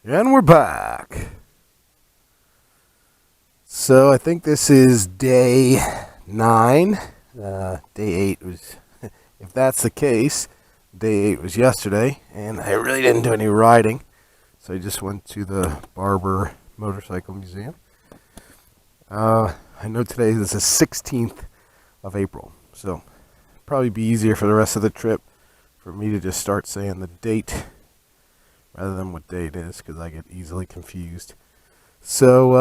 And we're back. So I think this is day 9. Day 8 was, if that's the case, day 8 was yesterday, and I really didn't do any riding. So I just went to the Barber Motorcycle Museum. I know today is the 16th of April, so probably be easier for the rest of the trip for me to just start saying the date rather than what day it is, because I get easily confused. So,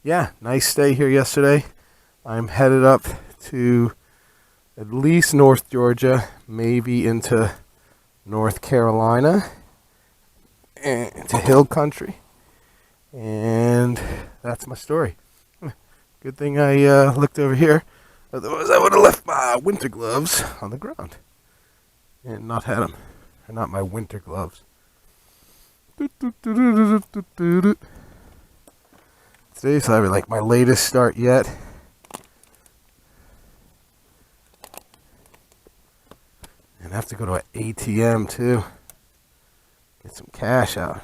yeah, nice stay here yesterday. I'm headed up to at least North Georgia, maybe into North Carolina, and to Hill Country. And that's my story. Good thing I looked over here. Otherwise, I would have left my winter gloves on the ground and not had them. They're not my winter gloves. Today's probably like my latest start yet. And I have to go to an ATM too. Get some cash out.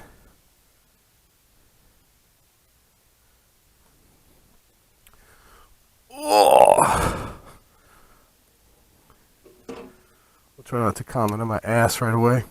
Oh! I'll try not to comment on my ass right away.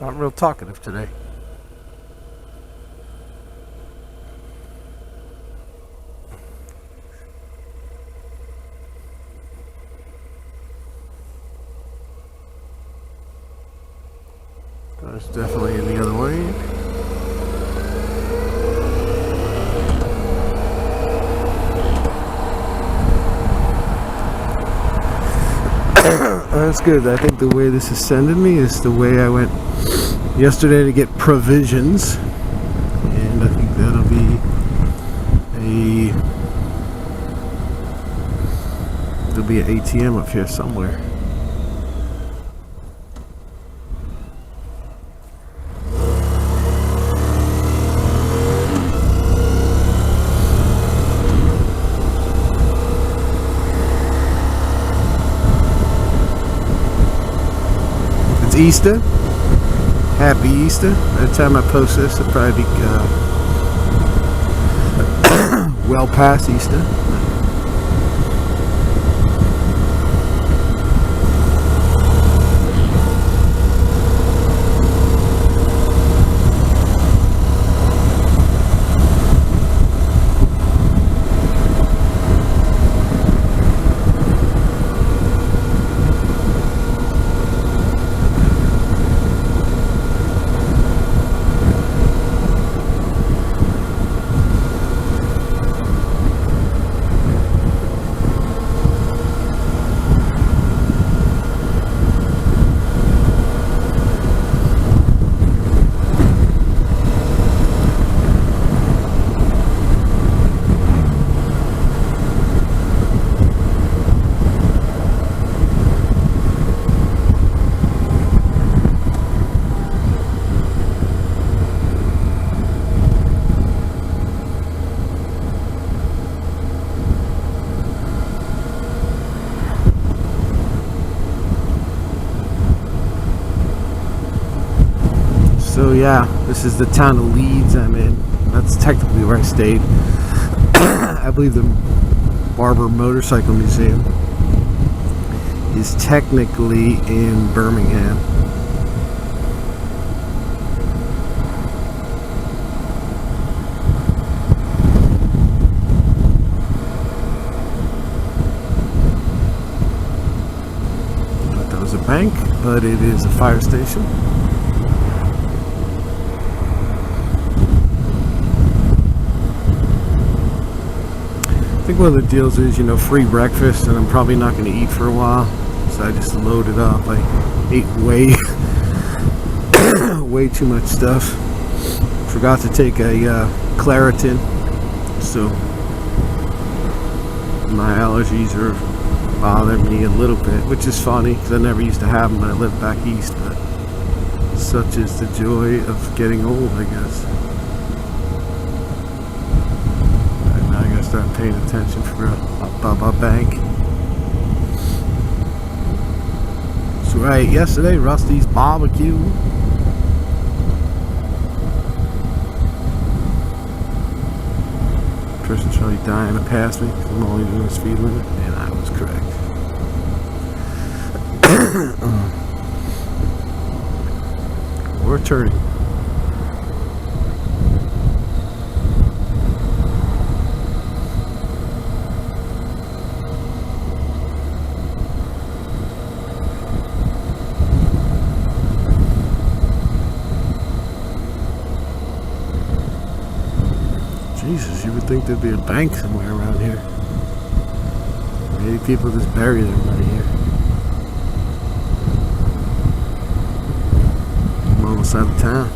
Not real talkative today. That's definitely in the other lane. That's good. I think the way this is sending me is the way I went yesterday to get provisions, and I think that'll be there'll be an ATM up here somewhere. It's Easter. Happy Easter. By the time I post this, it'll probably be well past Easter. So yeah, this is the town of Leeds I'm in. That's technically where I stayed. I believe the Barber Motorcycle Museum is technically in Birmingham. but it is a fire station. I think one of the deals is, you know, free breakfast, and I'm probably not going to eat for a while, so I just loaded up. I ate way way too much stuff. Forgot to take a Claritin, so my allergies are bothering me a little bit, which is funny because I never used to have them when I lived back east, but such is the joy of getting old, I guess. And now I gotta start paying attention for a bank. That's right, yesterday, Rusty's BBQ. Person's probably dying to pass me because I'm only doing the speed limit, and I was correct. We're turning. Jesus, you would think there'd be a bank somewhere around here. Maybe people just bury their money here. I'm almost out of town.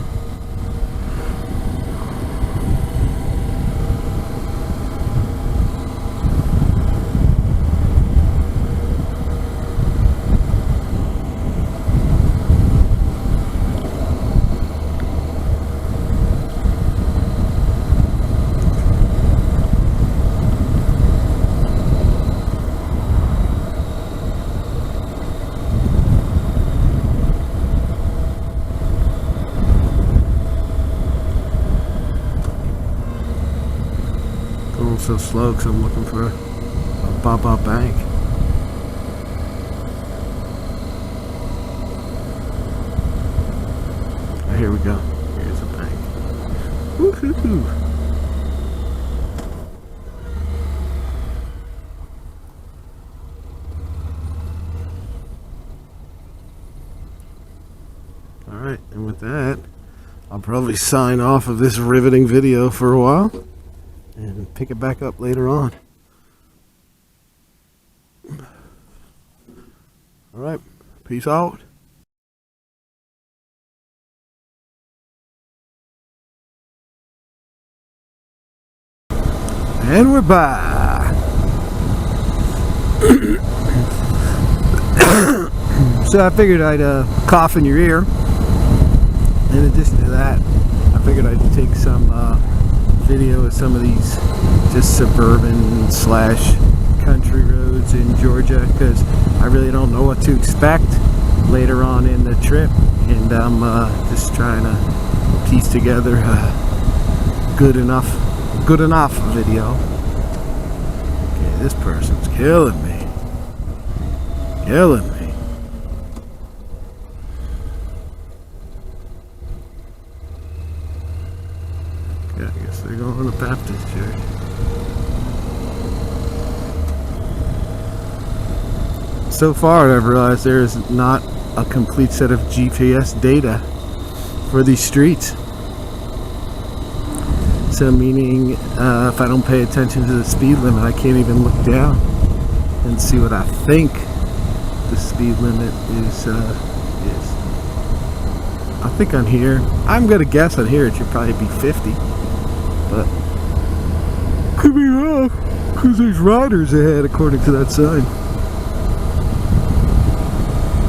So slow because I'm looking for a Baba bank. Oh, here we go. Here's a bank. Woohoo! Alright, and with that, I'll probably sign off of this riveting video for a while and pick it back up later on. Alright, peace out. And we're back. So I figured I'd cough in your ear. In addition to that, I figured I'd take some video of some of these just suburban slash country roads in Georgia, because I really don't know what to expect later on in the trip, and I'm just trying to piece together a good enough video. Okay, this person's killing me. Yeah, I guess they're going to the Baptist church. So far, I've realized there is not a complete set of GPS data for these streets. So meaning, if I don't pay attention to the speed limit, I can't even look down and see what I think the speed limit is. I think on here, I'm gonna guess on here it should probably be 50. But could be wrong, because there's riders ahead according to that sign.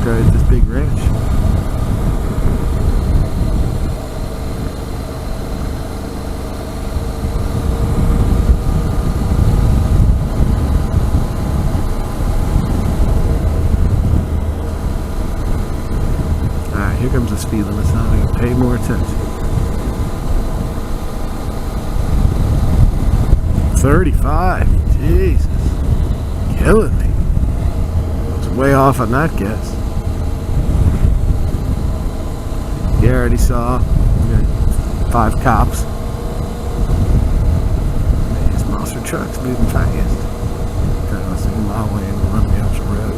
Drive this big ranch. Alright, here comes the speed limit sign. I can pay more attention. 35, Jesus, killing me. It's way off on that guess. Yeah, I already saw 5 cops. These monster trucks moving fast. I was in my way and run me off the road.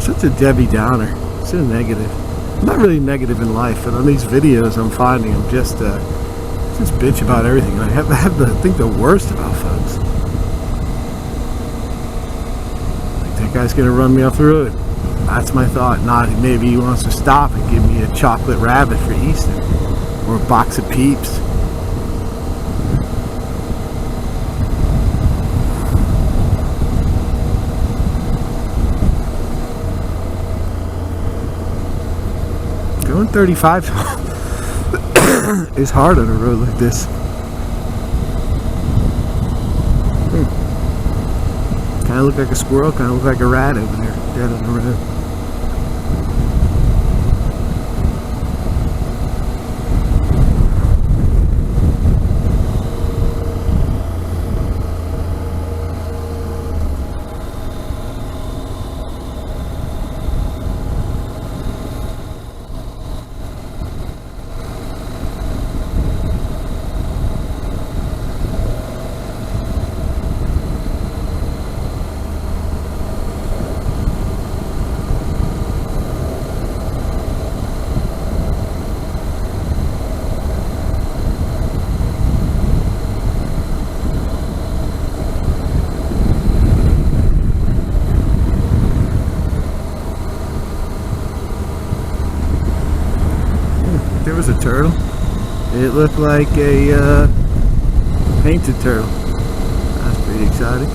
such a Debbie Downer. So negative. I'm not really negative in life, but on these videos I'm finding I'm just bitch about everything. And I have to think the worst about folks. Like, that guy's gonna run me off the road. That's my thought. Not maybe he wants to stop and give me a chocolate rabbit for Easter. Or a box of Peeps. Going 35 is hard on a road like this. Kind of look like a squirrel, kind of look like a rat over there, dead on the road. There was a turtle. It looked like a painted turtle. That's pretty exciting.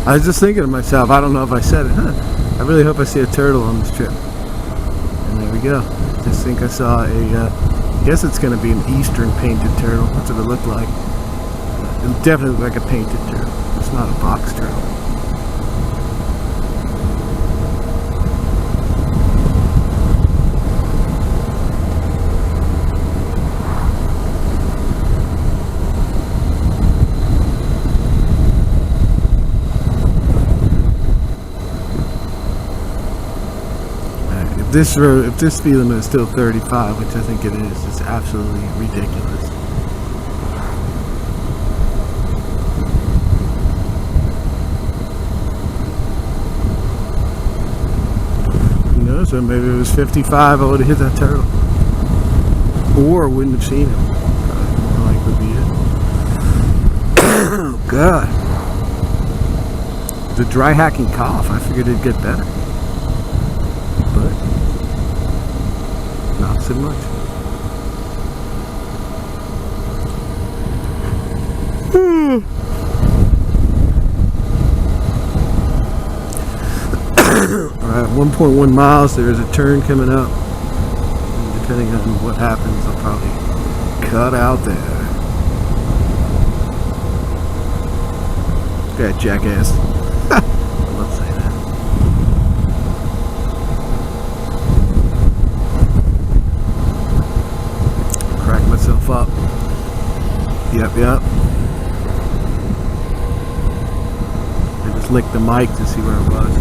I was just thinking to myself, I don't know if I said it, I really hope I see a turtle on this trip. And there we go. Just think I saw a, I guess it's going to be an eastern painted turtle. That's what it looked like. It definitely looked like a painted turtle. It's not a box turtle. This road, if this speed limit is still 35, which I think it is, it's absolutely ridiculous. Who knows? Or maybe it was 55, I would have hit that turtle, or wouldn't have seen him. Probably more likely would be it. Oh God! The dry hacking cough. I figured it'd get better, but not so much. Alright, 1.1 miles. There is a turn coming up. And depending on what happens, I'll probably cut out there. That jackass. Let's say that. Crack myself up. Yep. I just licked the mic to see where it was.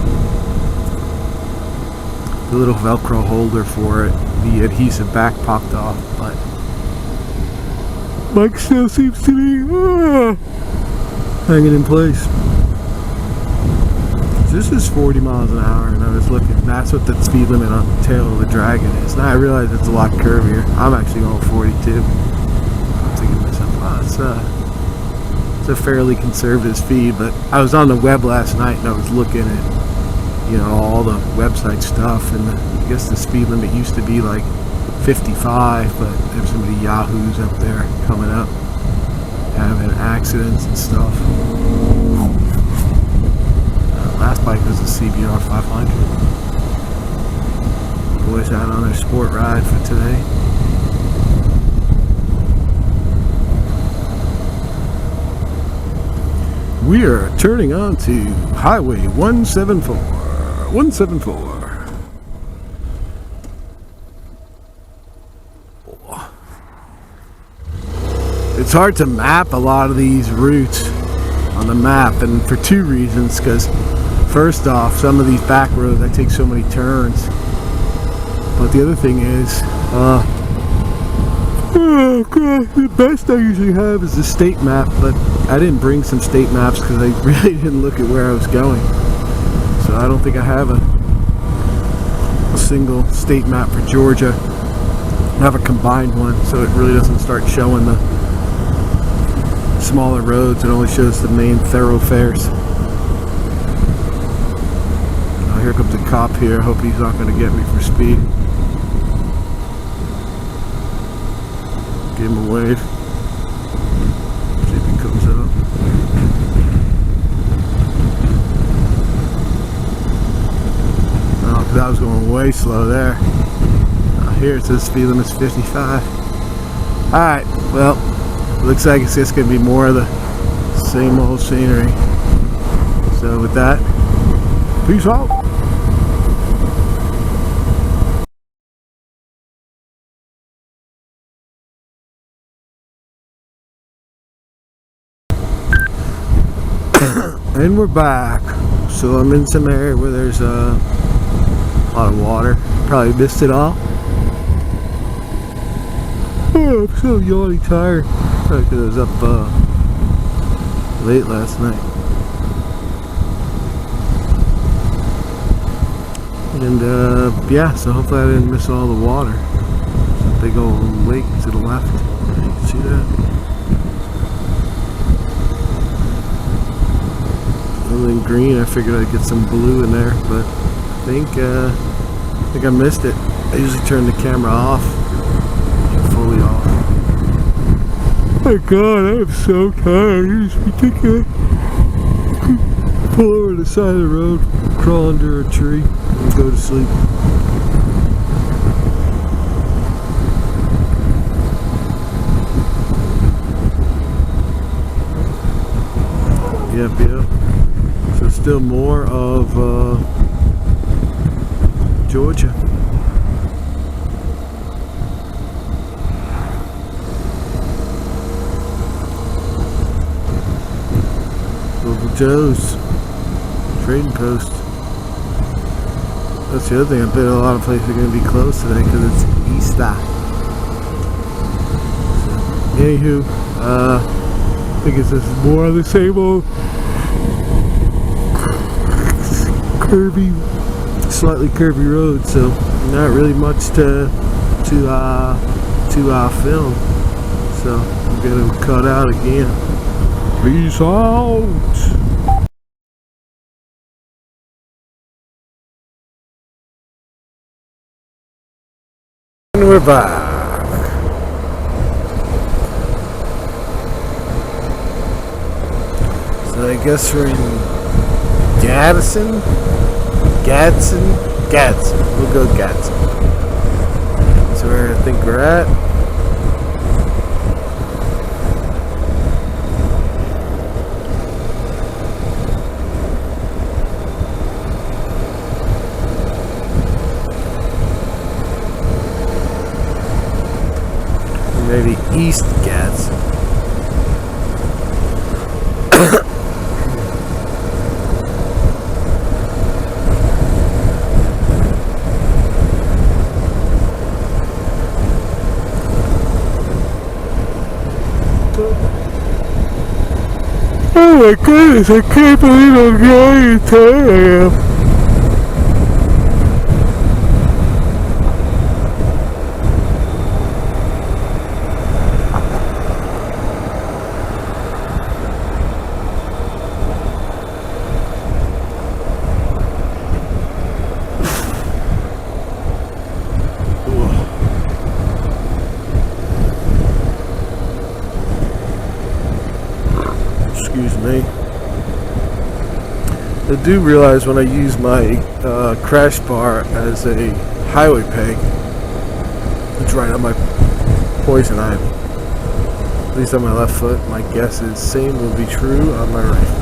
The little Velcro holder for it, the adhesive back popped off, but mic still seems to be hanging in place. So this is 40 miles an hour, and I was looking, that's what the speed limit on the tail of the Dragon is. Now I realize it's a lot curvier. I'm actually going 42. I'm thinking to myself, wow, it's a fairly conservative speed, but I was on the web last night and I was looking at, you know, all the website stuff, and I guess the speed limit used to be like 55, but there's so many yahoos up there coming up having accidents and stuff. Last bike was the CBR 500. Boys out on their sport ride for today. We are turning on to Highway 174. 174. It's hard to map a lot of these routes on the map, and for two reasons. Because first off, some of these back roads I take so many turns, but the other thing is the best I usually have is the state map, but I didn't bring some state maps because I really didn't look at where I was going, so I don't think I have single state map for Georgia. I have a combined one, so it really doesn't start showing the smaller roads. It only shows the main thoroughfares. Oh, here comes a cop here. I hope he's not going to get me for speed. Give him a wave. See if he comes up. Oh, because I was going way slow there. Here it says speed limit's 55. Alright, well, looks like it's just going to be more of the same old scenery. So with that, peace out. And we're back. So I'm in some area where there's a lot of water. Probably missed it all. Oh, I'm so yawny tired. Probably because I was up late last night. And yeah, so hopefully I didn't miss all the water. There's a big old lake to the left. You can see that. Other than green, I figured I'd get some blue in there, but I think I missed it. I usually turn the camera off. Fully off. Oh my god, I'm so tired. It's ridiculous. Pull over the side of the road, crawl under a tree, and go to sleep. Yep. So still more of Georgia. Local Joe's trading post. That's the other thing. I bet a lot of places are going to be closed today because it's U.S.A. So, anywho, I think it's just more of the same old curvy, slightly curvy road. So not really much to film. So I'm going to cut out again. Peace out! And we're back. So I guess we're in Addison? Gadsden? We'll go Gadsden. That's where I think we're at. Maybe East Gadsden. Oh my goodness, I can't believe I'm going to tired I am. Excuse me. I do realize when I use my crash bar as a highway peg, it's right on my poison ivy. At least on my left foot. My guess is same will be true on my right foot.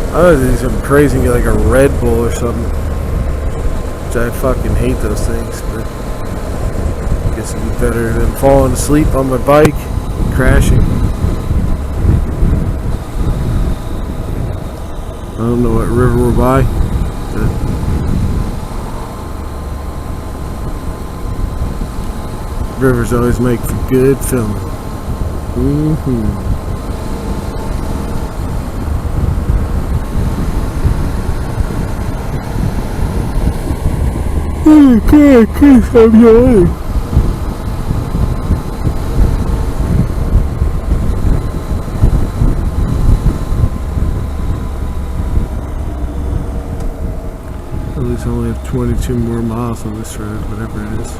I was doing something crazy and get like a Red Bull or something. Which I fucking hate those things, but I guess it'd be better than falling asleep on my bike and crashing. I don't know what river we're by. Rivers always make for good filming. Okay, I'm yawning. At least I only have 22 more miles on this road, whatever it is.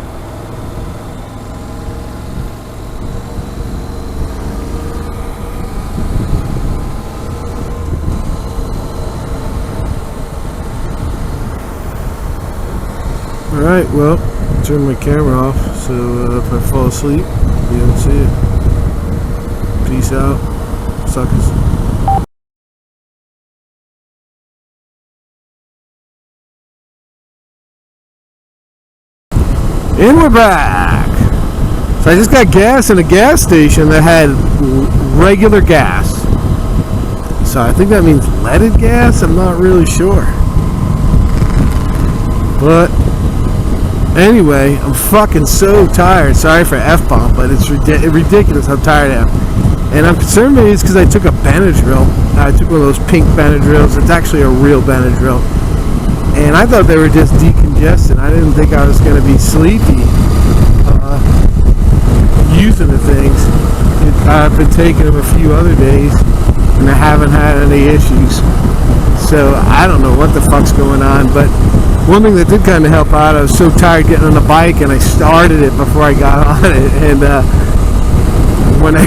Alright, well, turn my camera off, so if I fall asleep, you don't see it. Peace out, suckers. And we're back! So I just got gas in a gas station that had regular gas. So I think that means leaded gas, I'm not really sure. But anyway, I'm fucking so tired. Sorry for F-bomb, but it's ridiculous how tired I am. And I'm concerned maybe it's because I took a Benadryl. I took one of those pink Benadryls. It's actually a real Benadryl. And I thought they were just decongestant. I didn't think I was going to be sleepy using the things. I've been taking them a few other days, and I haven't had any issues. So I don't know what the fuck's going on, but one thing that did kind of help out, I was so tired getting on the bike, and I started it before I got on it, and when I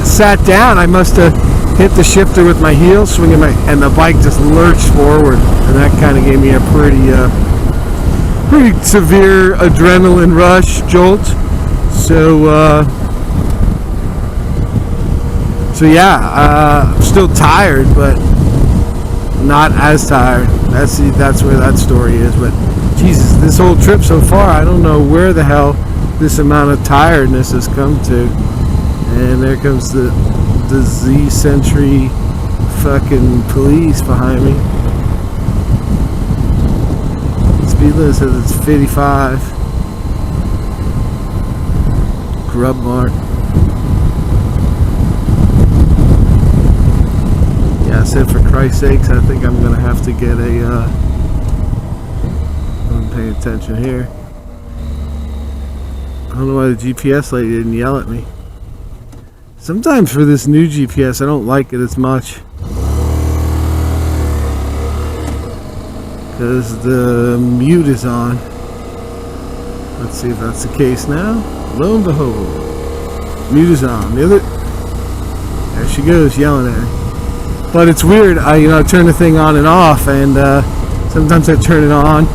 sat down, I must have hit the shifter with my heel, swinging and the bike just lurched forward, and that kind of gave me a pretty severe adrenaline rush jolt. So yeah, I'm still tired, but not as tired. That's where that story is. But Jesus, this whole trip so far, I don't know where the hell this amount of tiredness has come to. And there comes the Z Century fucking police behind me. Speed limit says it's 55. Grub mark. Yeah, I said for Christ's sakes, I think I'm gonna have to get I'm paying attention here. I don't know why the GPS lady didn't yell at me. Sometimes for this new GPS, I don't like it as much. Because the mute is on. Let's see if that's the case now. Lo and behold, mute is on. The other, there she goes yelling at me. But it's weird. I turn the thing on and off, and sometimes I turn it on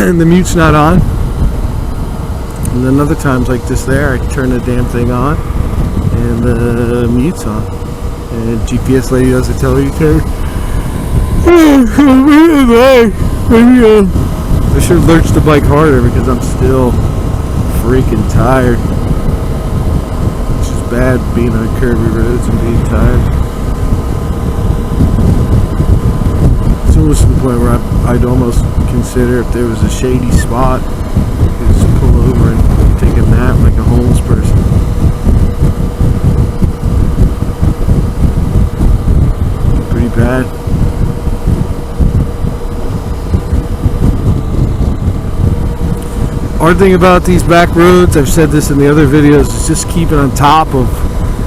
and the mute's not on. And then other times like this there, I turn the damn thing on and the mute's on. And GPS lady doesn't tell you to. Maybe I should lurch the bike harder because I'm still freaking tired. It's just bad being on curvy roads and being tired. It's almost to the point where I'd almost consider if there was a shady spot, just pull over and take a nap like a homeless person. Pretty bad. Hard thing about these back roads, I've said this in the other videos, is just keeping on top of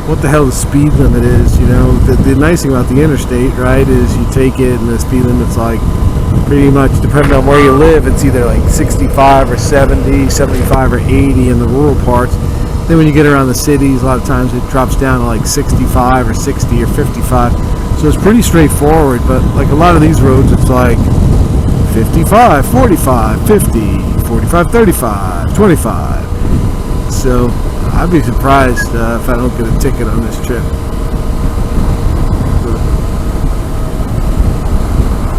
what the hell the speed limit is. The nice thing about the interstate, right, is you take it and the speed limit's like pretty much, depending on where you live, it's either like 65 or 70, 75 or 80 in the rural parts. Then when you get around the cities, a lot of times it drops down to like 65 or 60 or 55. So it's pretty straightforward, but like a lot of these roads, it's like 55, 45, 50, 45, 35, 25. So I'd be surprised if I don't get a ticket on this trip.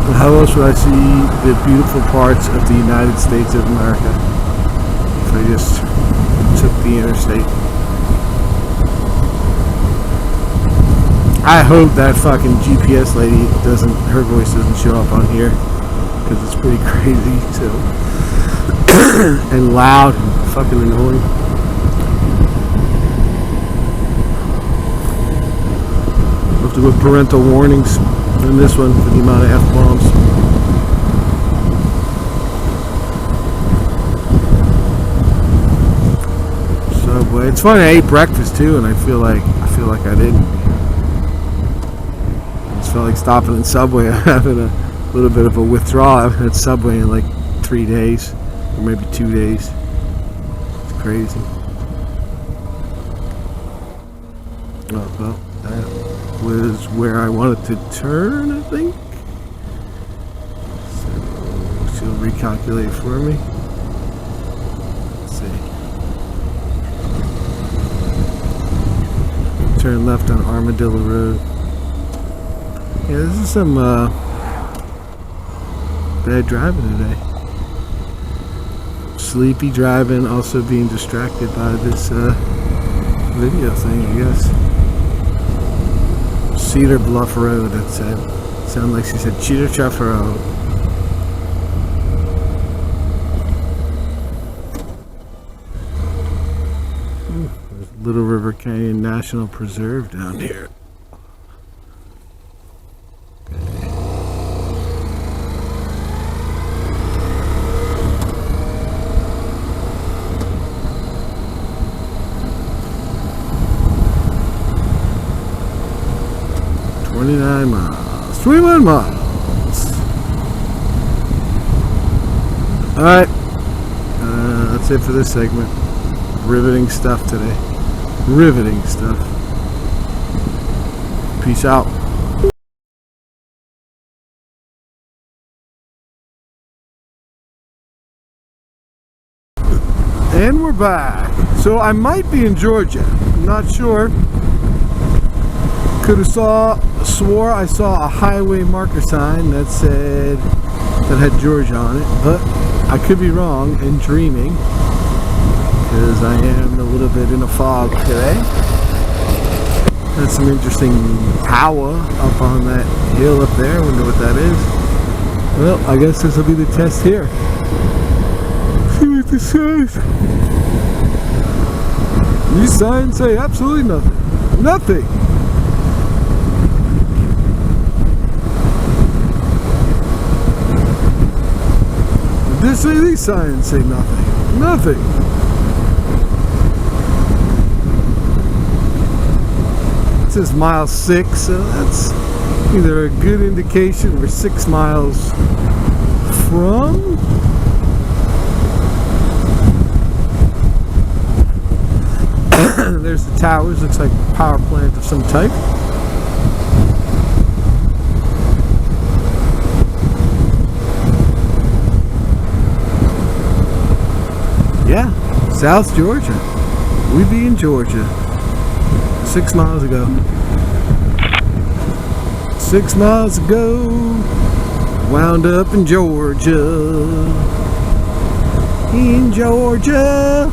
But how else would I see the beautiful parts of the United States of America if I just took the interstate? I hope that fucking GPS lady her voice doesn't show up on here, because it's pretty crazy too. And loud and fucking annoying. I'll have to put parental warnings in this one for the amount of F-bombs. Subway. It's funny, I ate breakfast too, and I feel like I didn't. I just felt like stopping in Subway. I'm having a little bit of a withdrawal. I haven't had Subway in like 3 days, or maybe 2 days. It's crazy. Oh, well, that was where I wanted to turn, I think. So she'll recalculate for me. Let's see. Turn left on Armadillo Road. Yeah, this is some bad driving today. Sleepy driving, also being distracted by this video thing, I guess. Cedar Bluff Road, it said. Sounded like she said Cedar Bluff Road. There's Little River Canyon National Preserve down here. 29 miles. 21 miles. Alright. That's it for this segment. Riveting stuff today. Riveting stuff. Peace out. And we're back. So I might be in Georgia. I'm not sure. Could have swore I saw a highway marker sign that said that had Georgia on it, but I could be wrong and dreaming because I am a little bit in a fog today. That's some interesting power up on that hill up there. I wonder what that is. Well, I guess this will be the test here. See what this says. These signs say absolutely nothing. Nothing. These signs say nothing. Nothing. It says mile 6, so that's either a good indication we're 6 miles from. There's the towers. Looks like a power plant of some type. Yeah, South Georgia. We be in Georgia. 6 miles ago. 6 miles ago. Wound up in Georgia. In Georgia.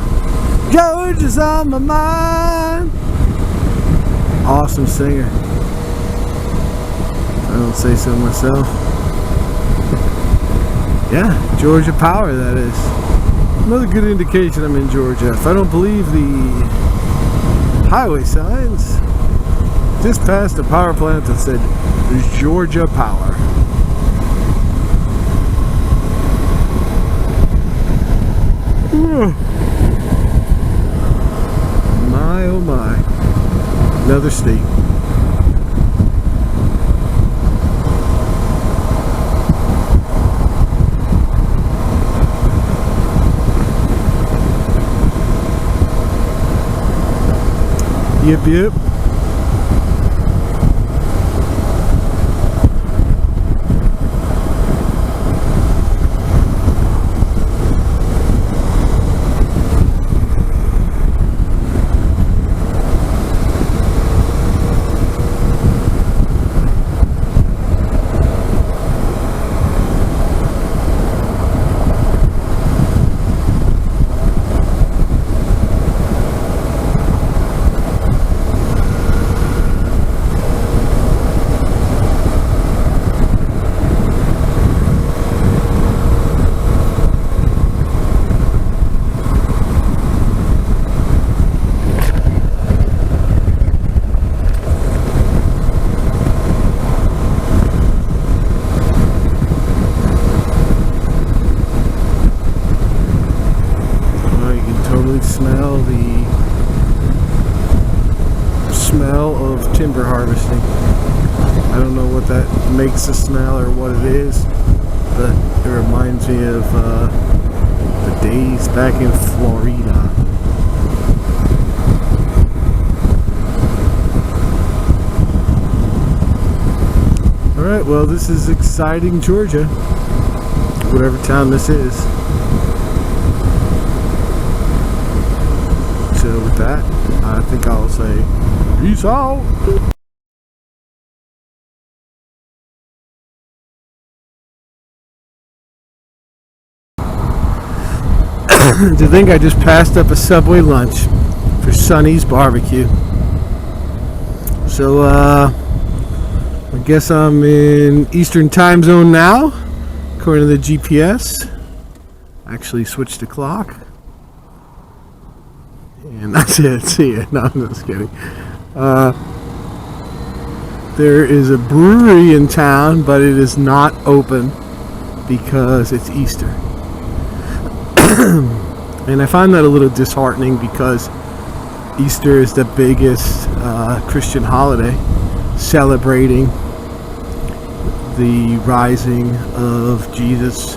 Georgia's on my mind. Awesome singer. If I don't say so myself. Yeah, Georgia power, that is. Another good indication I'm in Georgia. If I don't believe the highway signs, just passed a power plant that said Georgia Power. My oh my. Another state. Yep, yep. smell the smell of timber harvesting. I don't know what that makes the smell or what it is, but it reminds me of the days back in Florida. Alright, well, this is exciting Georgia, whatever town this is. So with that, I think I'll say peace out. To think I just passed up a Subway lunch for Sonnys BBQ. So I guess I'm in Eastern time zone now, according to the GPS. Actually switched the clock. And that's it. See ya. No, I'm just kidding. There is a brewery in town, but it is not open because it's Easter. And I find that a little disheartening because Easter is the biggest Christian holiday, celebrating the rising of Jesus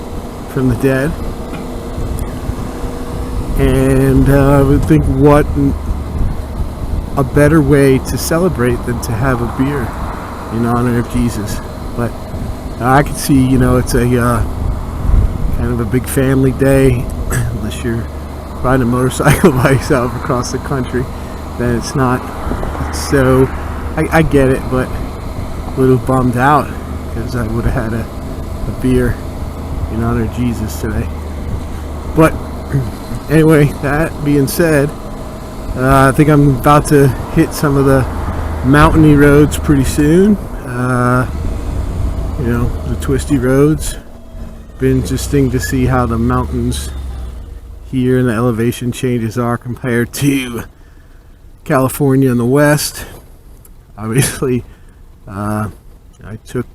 from the dead. And I would think what a better way to celebrate than to have a beer in honor of Jesus. But I can see, it's a kind of a big family day. Unless you're riding a motorcycle by yourself across the country, then it's not. So I get it, but a little bummed out because I would have had a beer in honor of Jesus today. But anyway, that being said, I think I'm about to hit some of the mountainy roads pretty soon. The twisty roads. Been interesting to see how the mountains here and the elevation changes are compared to California in the west. Obviously, I took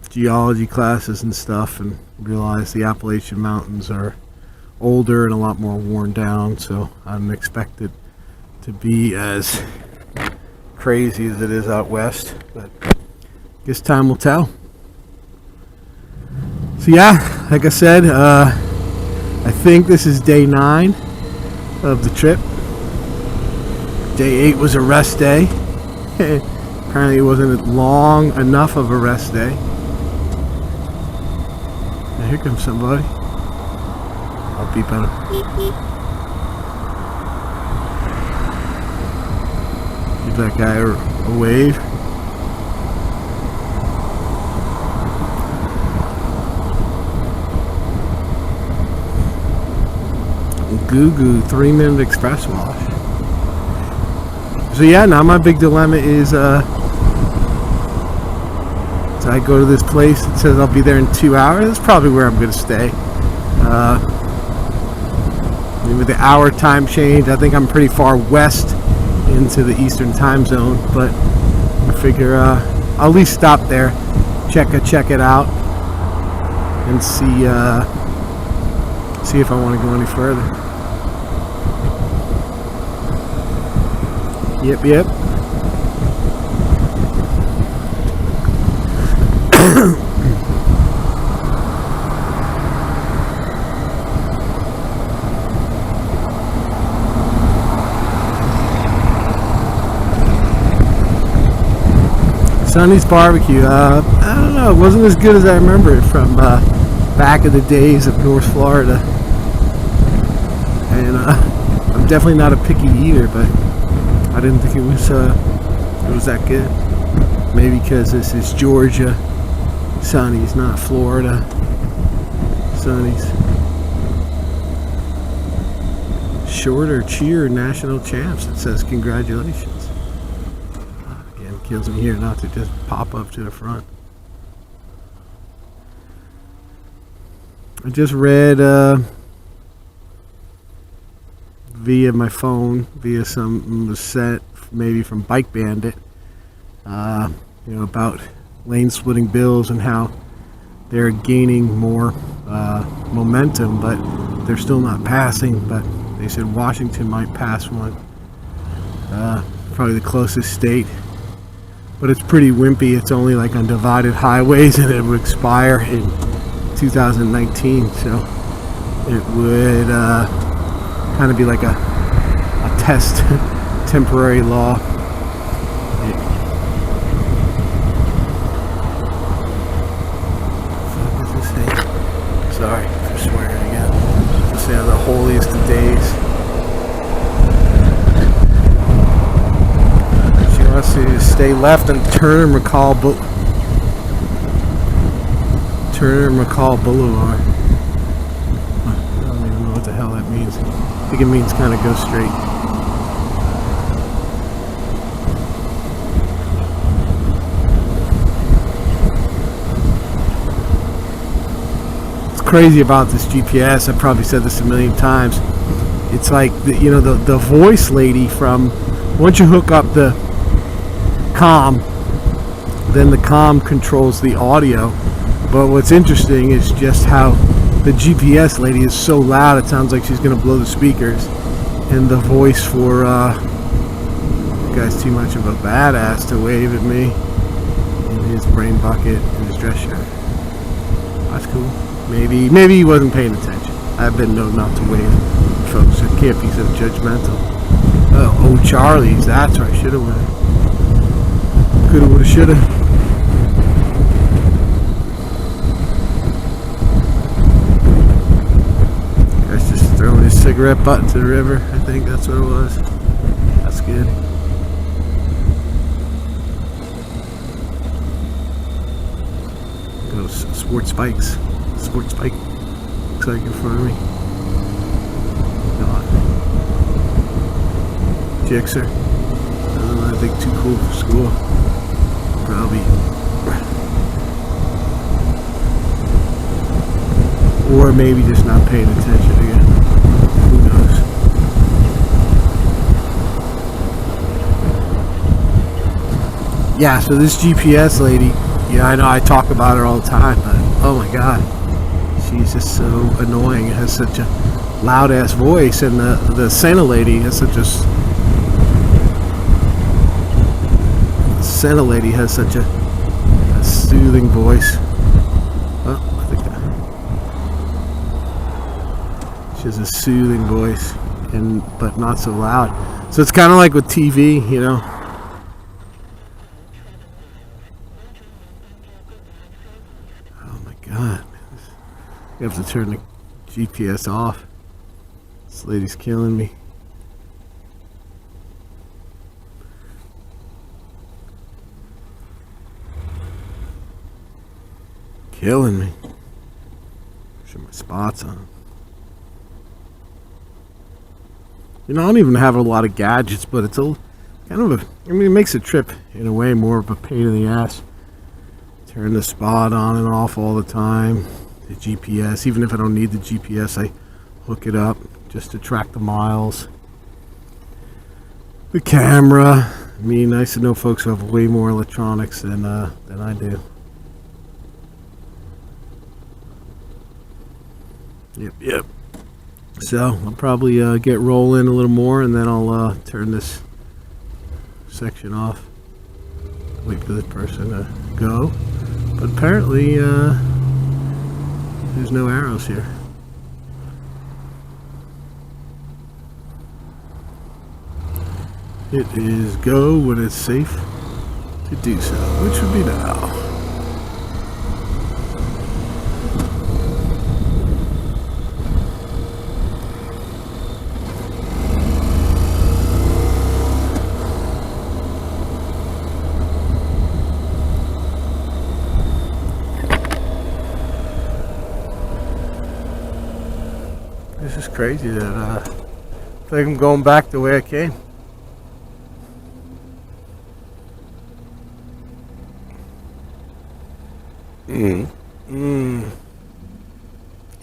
geology classes and stuff and realized the Appalachian Mountains are older and a lot more worn down, so I didn't expect it to be as crazy as it is out west, but I guess time will tell. So yeah, like I said, I think this is day 9 of the trip. Day 8 was a rest day. Apparently it wasn't long enough of a rest day. Now here comes somebody. I'll beep at him. Give that guy a wave. Goo 3-minute express wash. So yeah, now my big dilemma is so I go to this place that says I'll be there in 2 hours. That's probably where I'm going to stay. With the hour time change, I think I'm pretty far west into the Eastern time zone, but I figure I'll at least stop there, check it out, and see if I want to go any further. Yep. Sonnys BBQ. I don't know. It wasn't as good as I remember it from back in the days of North Florida. And I'm definitely not a picky eater, but I didn't think it was that good. Maybe because this is Georgia Sonnys, not Florida Sonnys. Shorter cheer national champs. It says congratulations. Again, kills me here not to just pop up to the front. I just read via my phone, via some was sent maybe from Bike Bandit, about lane splitting bills and how they're gaining more momentum, but they're still not passing, but they said Washington might pass one. Probably the closest state. But it's pretty wimpy. It's only like on divided highways, and it would expire in 2019. So it would kind of be like a test temporary law. What does this say? Sorry for swearing again. To say the holiest of days. She wants to stay left and Turner McCall Boulevard. I don't even know what the hell that means. I think it means kind of go straight. Crazy about this GPS. I've probably said this a million times. It's like the voice lady from, once you hook up the comm, then the comm controls the audio. But what's interesting is just how the GPS lady is so loud it sounds like she's gonna blow the speakers, and the voice for the guy's too much of a badass to wave at me in his brain bucket and his dress shirt. That's cool. Maybe he wasn't paying attention. I've been known not to wave. Folks, I can't be so judgmental. Oh, Charlie's. That's where I should have went. Coulda, woulda, shoulda. Guy's just throwing his cigarette butt into the river. I think that's what it was. That's good. Go Sport Spikes. Sport Spike looks like in front of me. God. Gixxer. I think too cool for school. Probably. Or maybe just not paying attention again. Who knows? Yeah, so this GPS lady, yeah, I know I talk about her all the time, but oh my god. She's just so annoying. It has such a loud ass voice, and the Santa lady has such a soothing voice. Oh, I think she has a soothing voice, but not so loud. So it's kind of like with TV, you know. Oh my god. You have to turn the GPS off. This lady's killing me. Killing me. Show my spots on. You know, I don't even have a lot of gadgets, but it's kind of it makes the trip in a way more of a pain in the ass. Turn the spot on and off all the time. The GPS, even if I don't need the GPS, I hook it up just to track the miles. The camera. I mean, nice to know folks who have way more electronics than I do. Yep. So I'll probably get rolling a little more, and then I'll turn this section off. Wait for this person to go. But apparently, there's no arrows here. It is go when it's safe to do so, which would be now. This is crazy that I think I'm going back the way I came.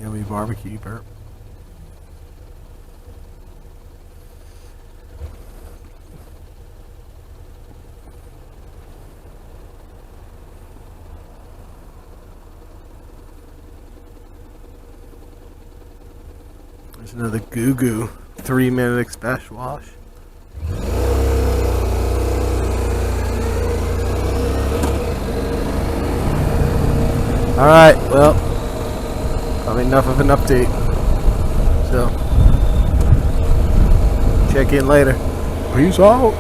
Yummy barbecue burp. There's another Goo Goo 3-minute express wash. Alright, well, probably enough of an update. So, check in later. Peace out.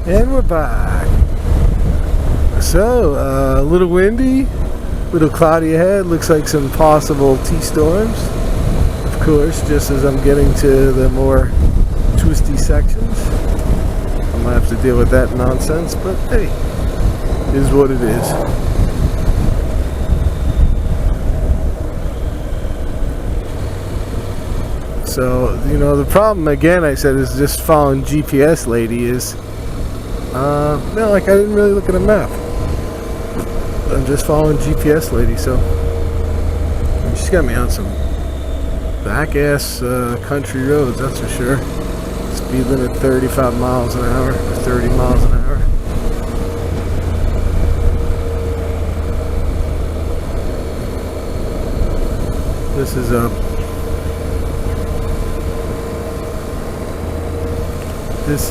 And we're back. So, a little windy, a little cloudy ahead. Looks like some possible T-storms. Of course, just as I'm getting to the more twisty sections, I'm gonna have to deal with that nonsense, but hey, it is what it is. So, you know, the problem again, I said, is just following GPS lady is, no, like I didn't really look at a map. I'm just following GPS lady, so she's got me on some back ass country roads, that's for sure. Speed limit 35 miles an hour, or 30 miles an hour. This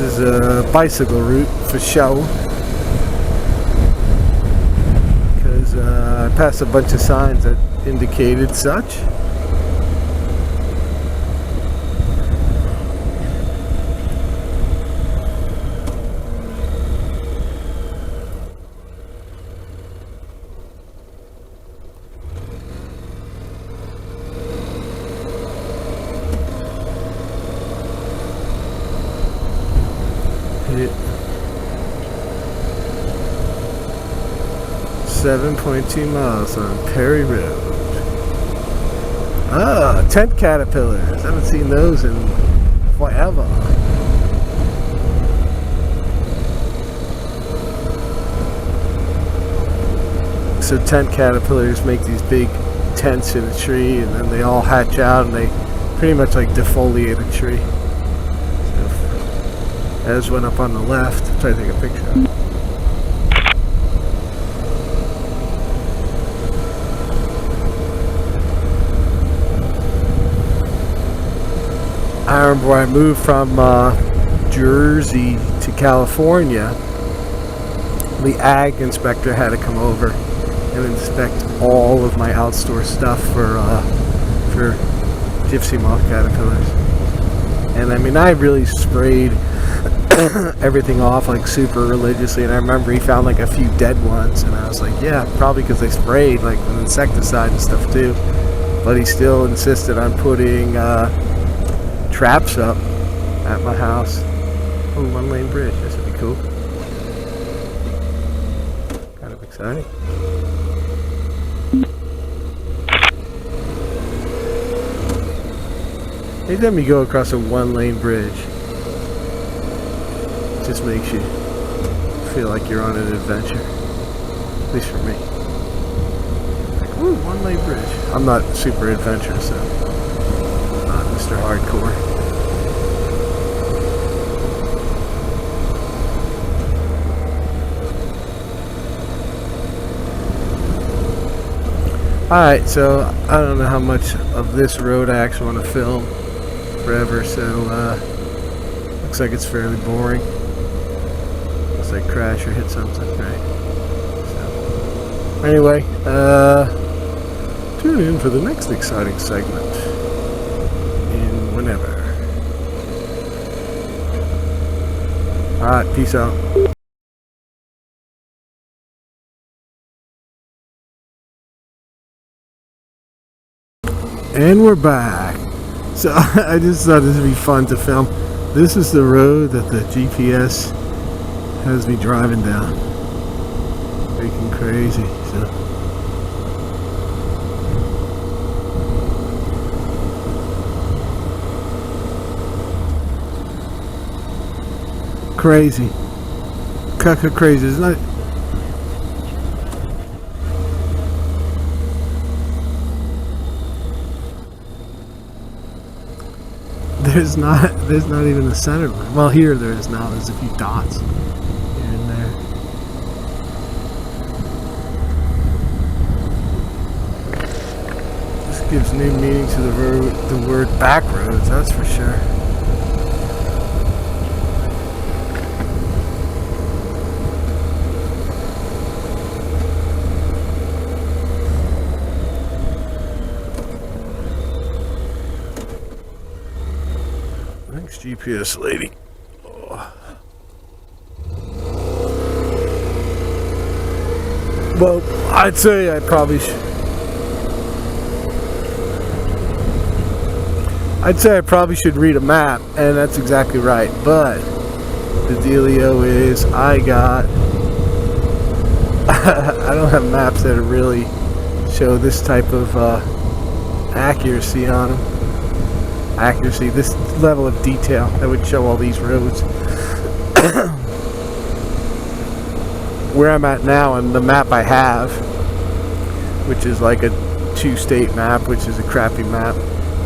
is a bicycle route for show, because I passed a bunch of signs that indicated such. Hit 7.2 miles on Perry Road. Ah, tent caterpillars. Haven't seen those in forever. So tent caterpillars make these big tents in a tree, and then they all hatch out and they pretty much like defoliate a tree. As went up on the left. I'm trying to take a picture. I remember when I moved from Jersey to California, the ag inspector had to come over and inspect all of my outdoor stuff for gypsy moth caterpillars. And I mean, I really sprayed everything off like super religiously, and I remember he found like a few dead ones, and I was like, yeah, probably because they sprayed like with insecticide and stuff too. But he still insisted on putting traps up at my house. Oh, 1-lane bridge, this would be cool. Kind of exciting. Anytime you go across a 1-lane bridge, just makes you feel like you're on an adventure. At least for me. Like, ooh, 1-lane bridge. I'm not super adventurous, so I'm not Mr. Hardcore. Alright, so I don't know how much of this road I actually want to film forever, so looks like it's fairly boring. I crash or hit something, right? So, anyway, tune in for the next exciting segment in whenever. Alright, peace out. And we're back. So I just thought this would be fun to film. This is the road that the GPS has me driving down. Freaking crazy. So crazy. Cucka crazy. It's not. There's not even a center line. Well, here there is now. There's a few dots here and there. Gives new meaning to the word back roads, that's for sure. Thanks, GPS lady. Oh. Well, I'd say I probably should. I'd say I probably should read a map, and that's exactly right. But the dealio is, I don't have maps that really show this type of accuracy on them. This level of detail that would show all these roads. Where I'm at now, and the map I have, which is like a 2-state map, which is a crappy map.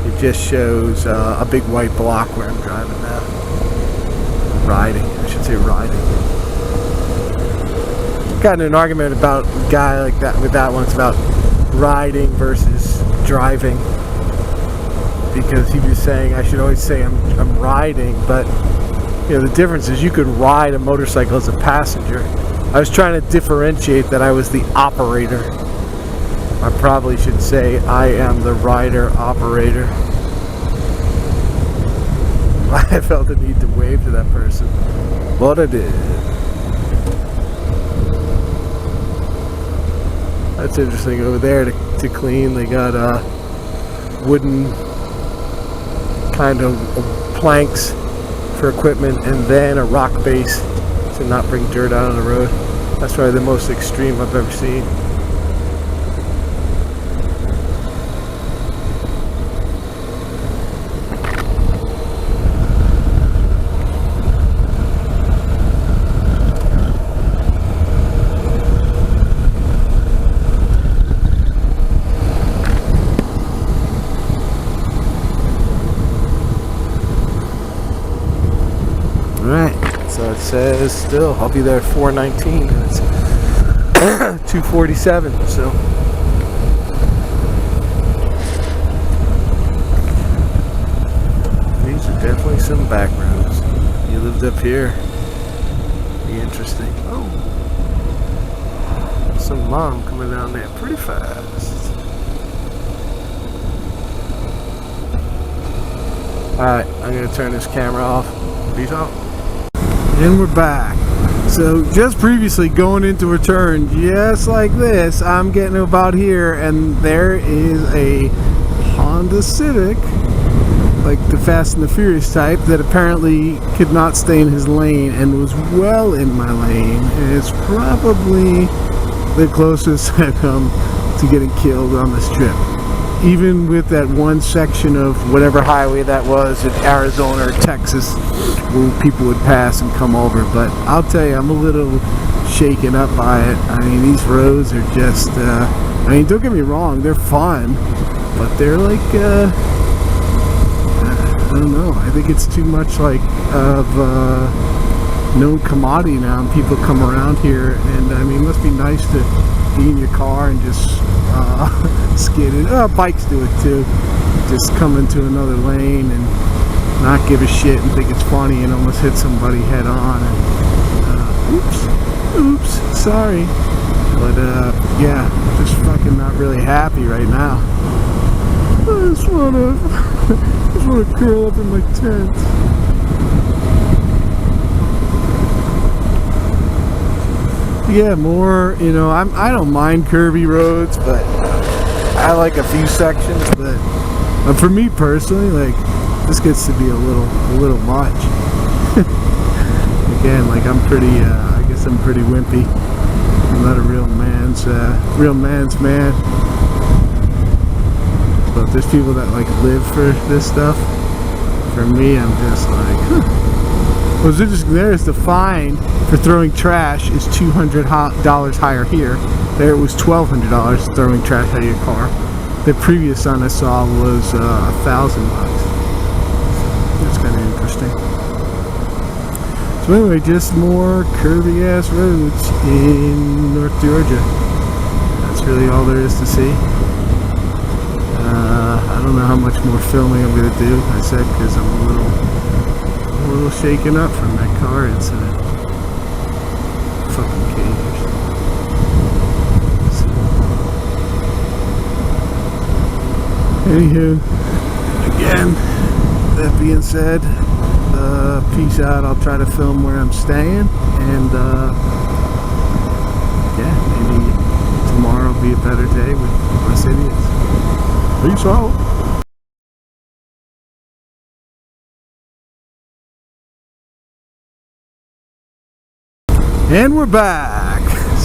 It just shows a big white block where I'm driving now. Riding, I should say riding. Got in an argument about a guy like that with that one. It's about riding versus driving. Because he was saying I should always say I'm riding, but you know the difference is you could ride a motorcycle as a passenger. I was trying to differentiate that I was the operator. I probably should say I am the rider operator. I felt the need to wave to that person, but I did. That's interesting. Over there to clean, they got wooden kind of planks for equipment, and then a rock base to not bring dirt out on the road. That's probably the most extreme I've ever seen. So it says still, I'll be there at 4:19. It's 2:47. So these are definitely some back roads. You lived up here. Be interesting. Oh, some mom coming down there pretty fast. All right, I'm gonna turn this camera off. Peace out. And we're back. So just previously going into a turn just like this, I'm getting about here and there is a Honda Civic, like the Fast and the Furious type, that apparently could not stay in his lane and was well in my lane. And it's probably the closest I've come to getting killed on this trip. Even with that one section of whatever highway that was in Arizona or Texas where people would pass and come over. But I'll tell you, I'm a little shaken up by it. I mean, these roads are just, I mean, don't get me wrong, they're fun, but they're like, I don't know, I think it's too much like of known commodity now, and people come around here, and I mean, it must be nice to be in your car and just skid it. Bikes do it too. Just come into another lane and not give a shit and think it's funny and almost hit somebody head on. And, oops, sorry. But yeah, just fucking not really happy right now. I just wanna curl up in my tent. Yeah, more, you know, I don't mind curvy roads, but I like a few sections, but for me personally, like, this gets to be a little much. Again, like, I'm pretty, I guess I'm pretty wimpy. I'm not a real man's man. But there's people that, like, live for this stuff. For me, I'm just like, huh. What's interesting there is the fine for throwing trash is $200 higher here. There it was $1,200 throwing trash out of your car. The previous one I saw was $1,000. That's kind of interesting. So anyway, just more curvy ass roads in North Georgia. That's really all there is to see. I don't know how much more filming I'm gonna do. I said because I'm a little shaken up from that car incident. Fucking cagers. So, anywho, again, that being said, peace out. I'll try to film where I'm staying, and yeah, maybe tomorrow will be a better day with less idiots. Peace out. And we're back.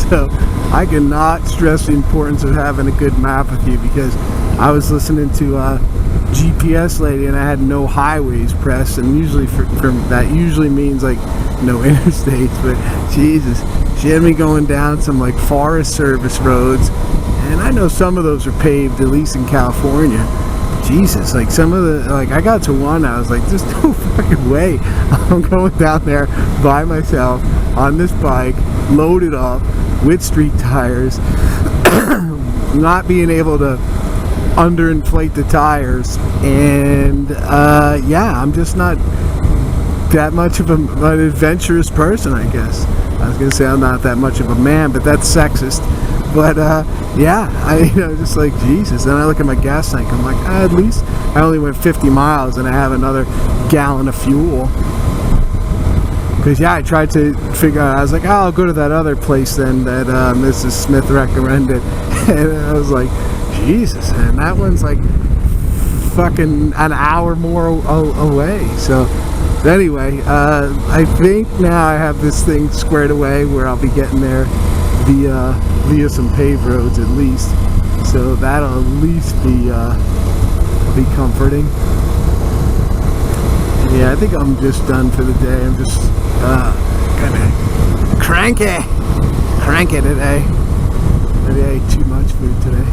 So I cannot stress the importance of having a good map with you, because I was listening to GPS lady and I had no highways pressed, and usually from that usually means like no interstates, but Jesus, she had me going down some like Forest Service roads, and I know some of those are paved, at least in California. Jesus, like some of the, like I got to one, I was like, there's no fucking way I'm going down there by myself on this bike, loaded up with street tires, not being able to underinflate the tires, and yeah, I'm just not that much of an adventurous person, I guess. I was gonna say I'm not that much of a man, but that's sexist. But yeah, just like Jesus. And I look at my gas tank, I'm like, at least I only went 50 miles and I have another gallon of fuel. Because yeah, I tried to figure out, I was like, oh, I'll go to that other place then that Mrs. Smith recommended. And I was like, Jesus, man, that one's like fucking an hour more away. So anyway, I think now I have this thing squared away where I'll be getting there via some paved roads at least, so that'll at least be comforting. Yeah, I think I'm just done for the day. I'm just kinda cranky today. Maybe I ate too much food today.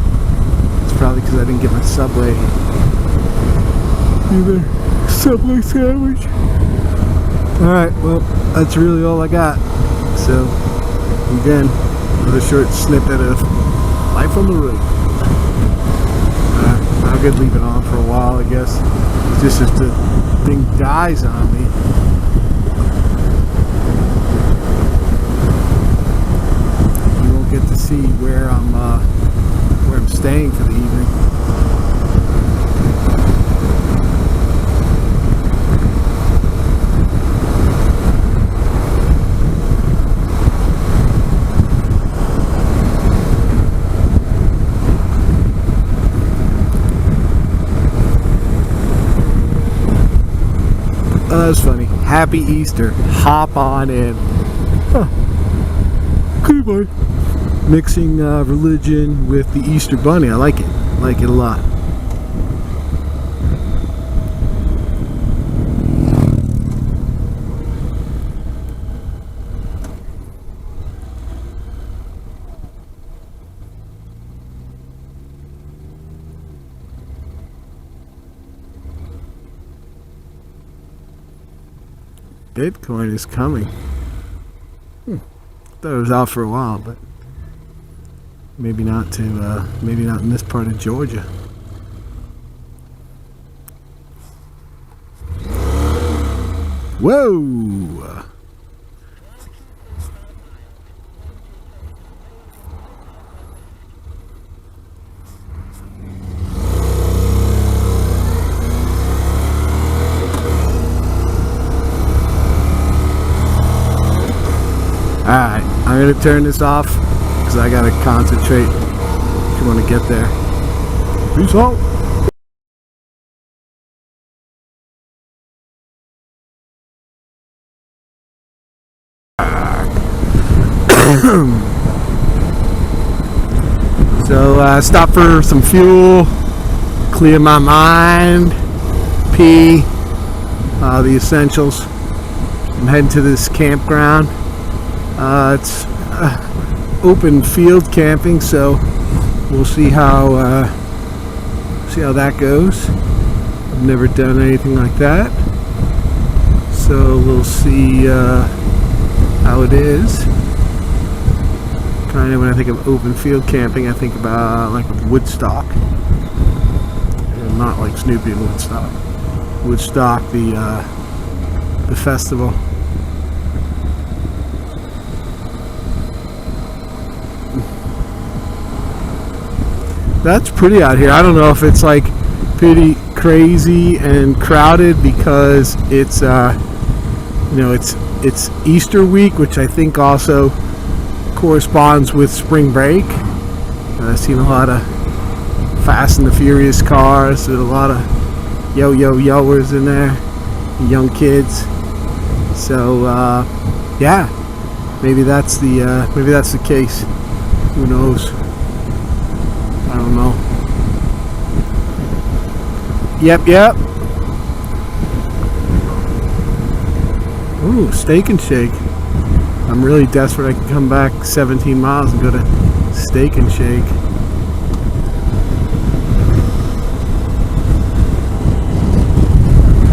It's probably because I didn't get my Subway sandwich. Alright, well, that's really all I got. So again, another short snippet of life on the road. I could leave it on for a while, I guess. Just if the thing dies on me. You won't get to see where I'm staying for the evening. That was funny. Happy Easter. Hop on in. Huh. Good boy. Mixing religion with the Easter Bunny. I like it. I like it a lot. Bitcoin is coming. Thought it was out for a while, but maybe not in this part of Georgia. Whoa! Alright, I'm going to turn this off because I got to concentrate if you want to get there. Peace out. So stop for some fuel, clear my mind, pee, the essentials. I'm heading to this campground. It's open field camping, so we'll see how that goes. I've never done anything like that, so we'll see how it is. Kind of when I think of open field camping, I think about like Woodstock. not like Snoopy in Woodstock. Woodstock, the festival. That's pretty out here. I don't know if it's like pretty crazy and crowded because it's it's Easter week, which I think also corresponds with spring break. I've seen a lot of Fast and the Furious cars with a lot of yo-yo-yoers in there, young kids. So yeah, maybe that's the case. Who knows? I don't know. Yep. Ooh, Steak and Shake. I'm really desperate I can come back 17 miles and go to Steak and Shake.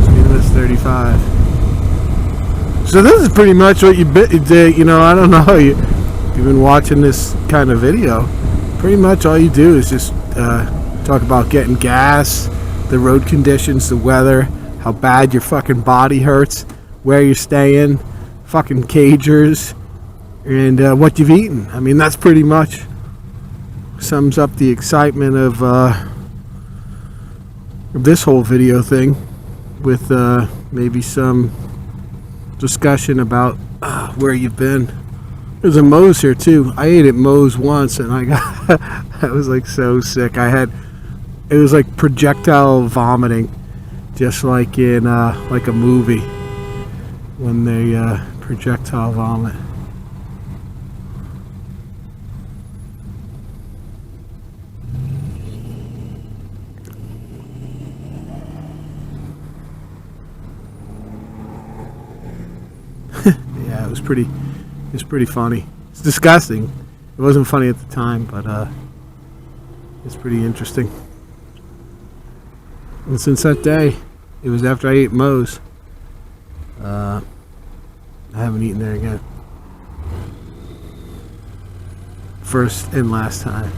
Speed limit's 35. So this is pretty much what you did. I don't know. You've been watching this kind of video. Pretty much all you do is just talk about getting gas, the road conditions, the weather, how bad your fucking body hurts, where you're staying, fucking cagers, and what you've eaten. I mean, that's pretty much sums up the excitement of this whole video thing, with maybe some discussion about where you've been. There's a Moe's here too. I ate at Moe's once and I was like so sick. It was like projectile vomiting, just like in like a movie when they projectile vomit. Yeah, it was pretty funny. It's disgusting. It wasn't funny at the time, but it's pretty interesting. And since that day, it was after I ate Moe's, I haven't eaten there again. First and last time.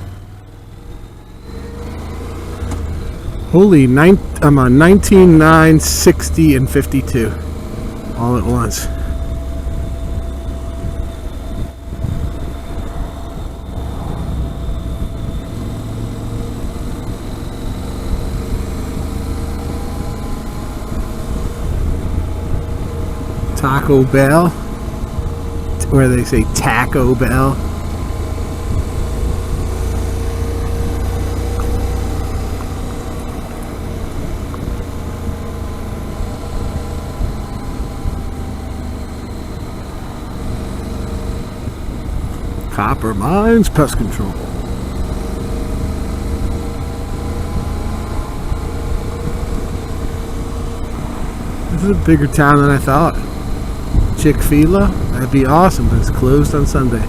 Holy, I'm on 19, 9, 60, and 52 all at once. Taco Bell, where they say Taco Bell. Copper Mines Pest Control. This is a bigger town than I thought. Chick-fil-A, that'd be awesome, but it's closed on Sunday.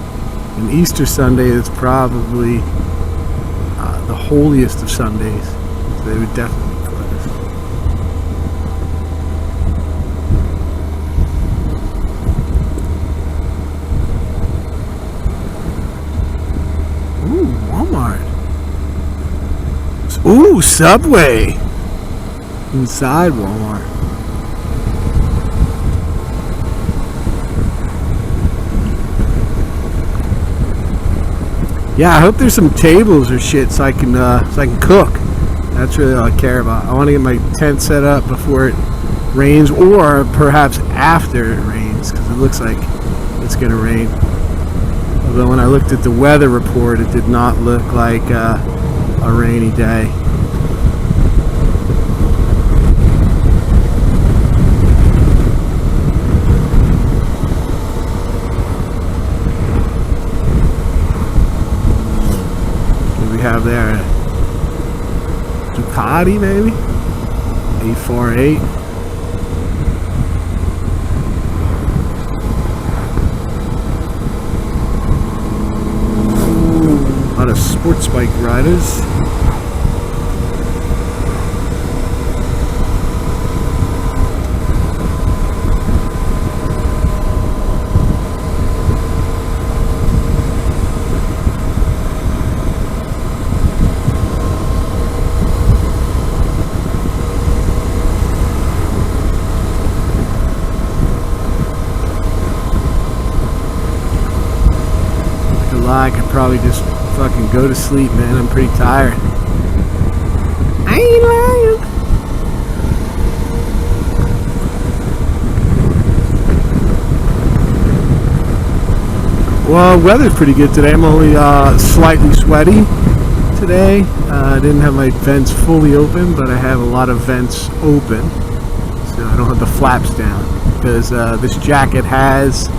And Easter Sunday is probably the holiest of Sundays, so they would definitely be closed. Ooh, Walmart. Ooh, Subway. Inside Walmart. Yeah, I hope there's some tables or shit so I can cook. That's really all I care about. I want to get my tent set up before it rains, or perhaps after it rains, because it looks like it's gonna rain. Although when I looked at the weather report, it did not look like a rainy day. Have there Ducati, maybe 848. A lot of sports bike riders. probably just fucking go to sleep, man. I'm pretty tired. I ain't lying. Well, weather's pretty good today. I'm only slightly sweaty today. I didn't have my vents fully open, but I have a lot of vents open, so I don't have the flaps down, because this jacket has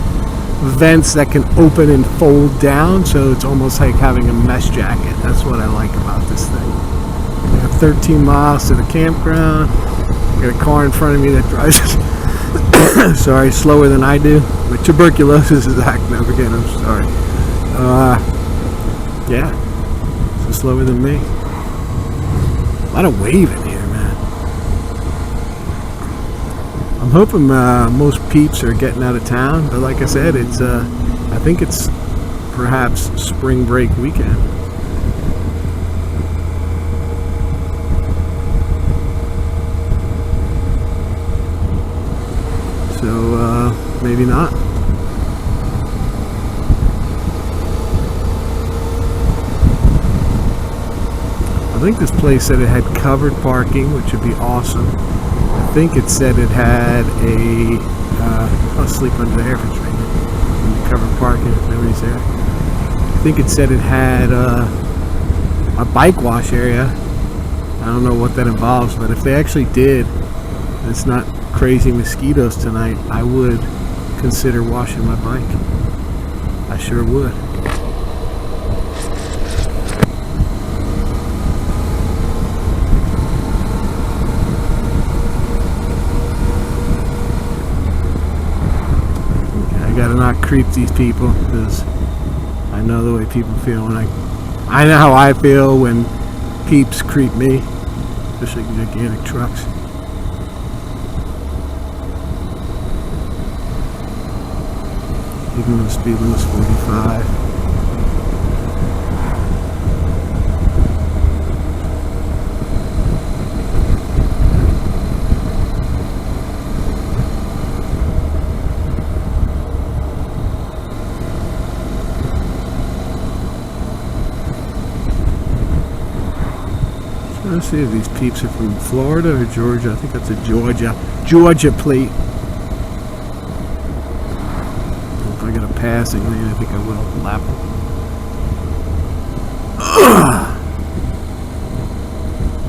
vents that can open and fold down, so it's almost like having a mesh jacket. That's what I like about this thing. I have 13 miles to the campground. I got a car in front of me that drives sorry, slower than I do. My tuberculosis is acting up again. I'm sorry. Yeah, so slower than me. A lot of waving here, man. I'm hoping most peeps are getting out of town, but like I said, it's I think it's perhaps spring break weekend. So maybe not. I think this place said it had covered parking, which would be awesome. I think it said it had a I'll sleep under there if it's raining. In the covered parking if nobody's there. I think it said it had a bike wash area. I don't know what that involves, but if they actually did, and it's not crazy mosquitoes tonight, I would consider washing my bike. I sure would. I gotta not creep these people, because I know the way people feel when I know how I feel when peeps creep me, especially gigantic trucks. Even though the speed limit's 45. Let's see if these peeps are from Florida or Georgia. I think that's a Georgia plate. If I get a passing lane, I think I will lap them.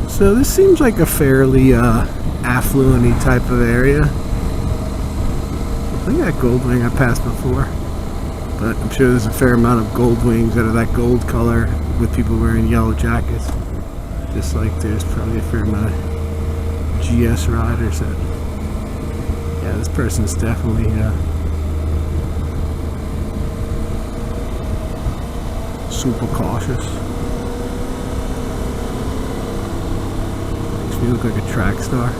So this seems like a fairly affluent-y type of area. I think that Goldwing I passed before, but I'm sure there's a fair amount of Goldwings that are that gold color with people wearing yellow jackets. Just like there's probably a fair amount of GS riders that, yeah, this person's definitely super cautious. Makes me look like a track star.